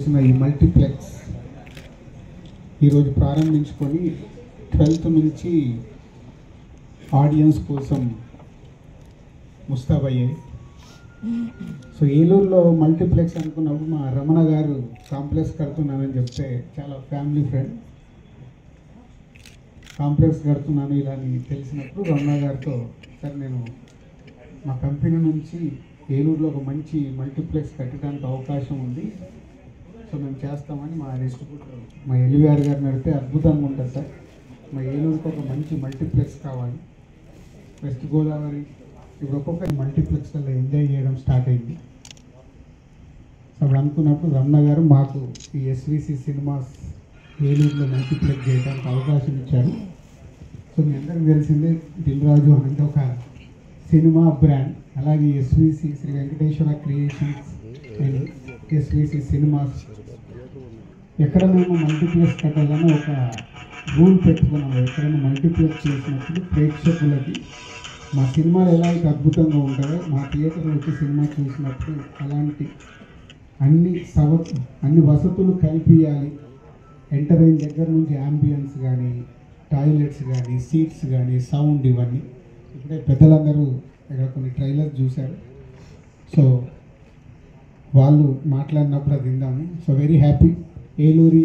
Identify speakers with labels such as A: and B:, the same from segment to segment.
A: వచ్చిన ఈ మల్టీప్లెక్స్ ఈరోజు ప్రారంభించుకొని 12th నుంచి ఆడియన్స్ కోసం ముస్తాబయ్యాయి. సో ఏలూరులో మల్టీప్లెక్స్ అనుకున్నప్పుడు మా రమణ గారు కాంప్లెక్స్ కడుతున్నానని చెప్తే చాలా ఫ్యామిలీ ఫ్రెండ్ కాంప్లెక్స్ కడుతున్నాను ఇలా అని తెలిసినప్పుడు రమణ గారితో సార్ నేను మా కంపెనీ నుంచి ఏలూరులో ఒక మంచి మల్టీప్లెక్స్ కట్టడానికి అవకాశం ఉంది, సో మేము చేస్తామని మా డిస్ట్రిబ్యూటర్ మా ఎల్వీఆర్ గారిని అడిగితే అద్భుతంగా ఉంటుంది సార్, మా ఏలూరుకి ఒక మంచి మల్టీప్లెక్స్ కావాలి, వెస్ట్ గోదావరి ఇప్పుడు ఒక్కొక్క మల్టీప్లెక్స్లలో ఎంజాయ్ చేయడం స్టార్ట్ అయింది. సో అప్పుడు అనుకున్నప్పుడు రమణ గారు మాకు ఈ ఎస్విసి సినిమాస్ ఏలూరులో మల్టీప్లెక్స్ చేయడానికి అవకాశం ఇచ్చారు. సో మీ అందరికీ తెలిసిందే దిల్ రాజు అంటే ఒక సినిమా బ్రాండ్, అలాగే SVC Sri Venkateswara Creations and SVC Cinemas ఎక్కడ మేము మల్టీప్లెక్స్ కట్టాలని ఒక రూల్ పెట్టుకున్నాము. ఎక్కడైనా మల్టీప్లెక్స్ చేసినప్పుడు ప్రేక్షకులకి మా సినిమాలు ఎలా అయితే అద్భుతంగా ఉంటాయో మా థియేటర్లో వచ్చి సినిమా చూసినప్పుడు అలాంటి అన్ని వసతులు కల్పించాలి. ఎంటర్ అయిన దగ్గర నుంచి యాంబియన్స్ కానీ, టాయిలెట్స్ కానీ, సీట్స్ కానీ, సౌండ్ ఇవన్నీ ఇప్పుడే పెద్దలందరూ ఇక్కడ కొన్ని ట్రైలర్స్ చూశారు. సో వాళ్ళు మాట్లాడినప్పుడు అది విందాము. సో వెరీ హ్యాపీ ఏలూరి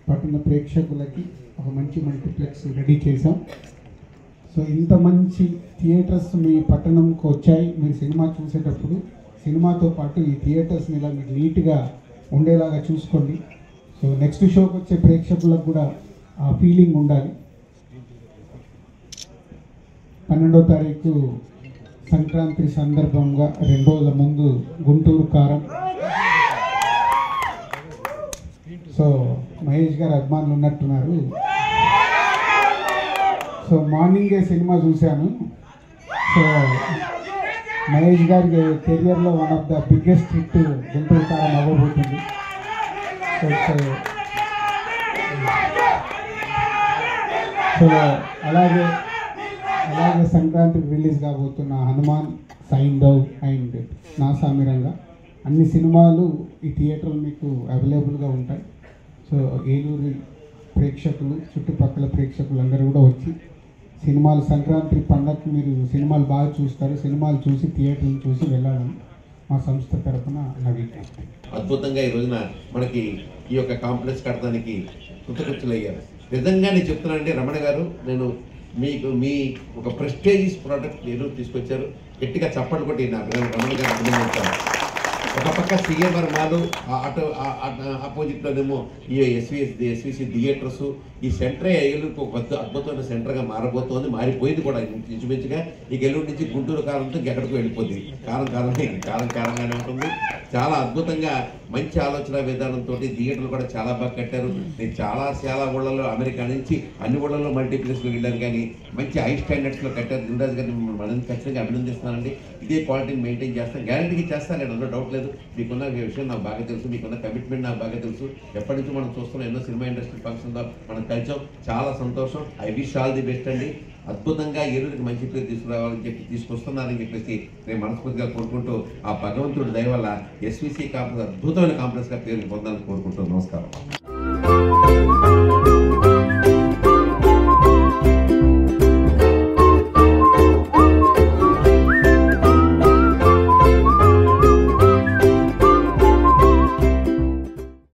A: పట్టణ ప్రేక్షకులకి ఒక మంచి మల్టీప్లెక్స్ రెడీ చేసాం. సో ఇంత మంచి థియేటర్స్ మీ పట్టణంకి వచ్చాయి. మీరు సినిమా చూసేటప్పుడు సినిమాతో పాటు ఈ థియేటర్స్ని ఇలా మీరు నీట్గా ఉండేలాగా చూసుకోండి. సో నెక్స్ట్ షోకి వచ్చే ప్రేక్షకులకు కూడా ఆ ఫీలింగ్ ఉండాలి. 12వ తారీఖు సంక్రాంతి సందర్భంగా 2 రోజుల ముందు గుంటూరు కారం. సో మహేష్ గారు అభిమానులు ఉన్నట్టున్నారు. సో మార్నింగే సినిమా చూశాను. సో మహేష్ గారి కెరియర్లో one of the biggest hit Guntur కారం అవ్వబోతుంది. సో అలాగే సంక్రాంతికి రిలీజ్ కాబోతున్న హనుమాన్, సైంధవ్ అండ్ నా సామిరంగా అన్ని సినిమాలు ఈ థియేటర్లు మీకు అవైలబుల్గా ఉంటాయి. సో ఏలూరు ప్రేక్షకులు, చుట్టుపక్కల ప్రేక్షకులు అందరూ కూడా వచ్చి సినిమాలు సంక్రాంతి పండగకి మీరు సినిమాలు బాగా చూస్తారు. సినిమాలు చూసి థియేటర్లు చూసి వెళ్ళాలని మా సంస్థ తరఫున నవీన్.
B: అద్భుతంగా ఈ రోజున మనకి ఈ యొక్క కాంప్లెక్స్ కట్టడానికి కృతకృత్యులయ్యారు. నిజంగా నేను చెప్తున్నానంటే రమణ గారు, నేను మీ ఒక ప్రెస్టేజియస్ ప్రోడక్ట్ ఏలూరు తీసుకొచ్చారు. గట్టిగా చప్పట్లు కొట్టి నాకు రమణ గారు అభినందించాను. ఒక పక్క సిఎంఆర్ మాలు అటు ఆపోజిట్లోనేమో ఈ ఎస్విసి థియేటర్స్, ఈ సెంటరే ఏలూరుకు ఒక అద్భుతమైన సెంటర్గా మారబోతోంది. మారిపోయింది కూడా ఇంచుమించుగా. ఇక ఏలూరు నుంచి గుంటూరు కారంతో ఎక్కడికి వెళ్ళిపోతుంది. కారంగానే ఉంటుంది. చాలా అద్భుతంగా మంచి ఆలోచన విధానంతో థియేటర్లు కూడా చాలా బాగా కట్టారు. నేను చాలా ఊళ్ళలో అమెరికా నుంచి అన్ని ఊళ్ళలో మల్టీప్లెక్స్లో వెళ్ళాను, కానీ మంచి హై స్టాండర్డ్స్లో కట్టారు. దిల్రాజు గారిని మనం ఖచ్చితంగా అభినందిస్తున్నానండి. ఇదే క్వాలిటీని మెయింటైన్ చేస్తాను, గ్యారంటీకి చేస్తాను, నేను అందులో డౌట్ లేదు. మీకున్న విషయం నాకు బాగా తెలుసు, మీకున్న కమిట్మెంట్ నాకు బాగా తెలుసు. ఎప్పటి నుంచి మనం చూస్తున్నాం, ఎన్నో సినిమా ఇండస్ట్రీ ఫంక్షన్లో మనం కలిసాం. చాలా సంతోషం. I wish all the best అండి. అద్భుతంగా ఏలూరుకి మంచి పేరు తీసుకురావాలని చెప్పి తీసుకొస్తున్నారని చెప్పేసి నేను మనస్ఫూర్తిగా కోరుకుంటూ, ఆ భగవంతుడి దయ వల్ల ఎస్విసి కాంప్లెక్స్ అద్భుతమైన కాంప్లెక్స్గా పేరు పొందాలని కోరుకుంటూ నమస్కారం.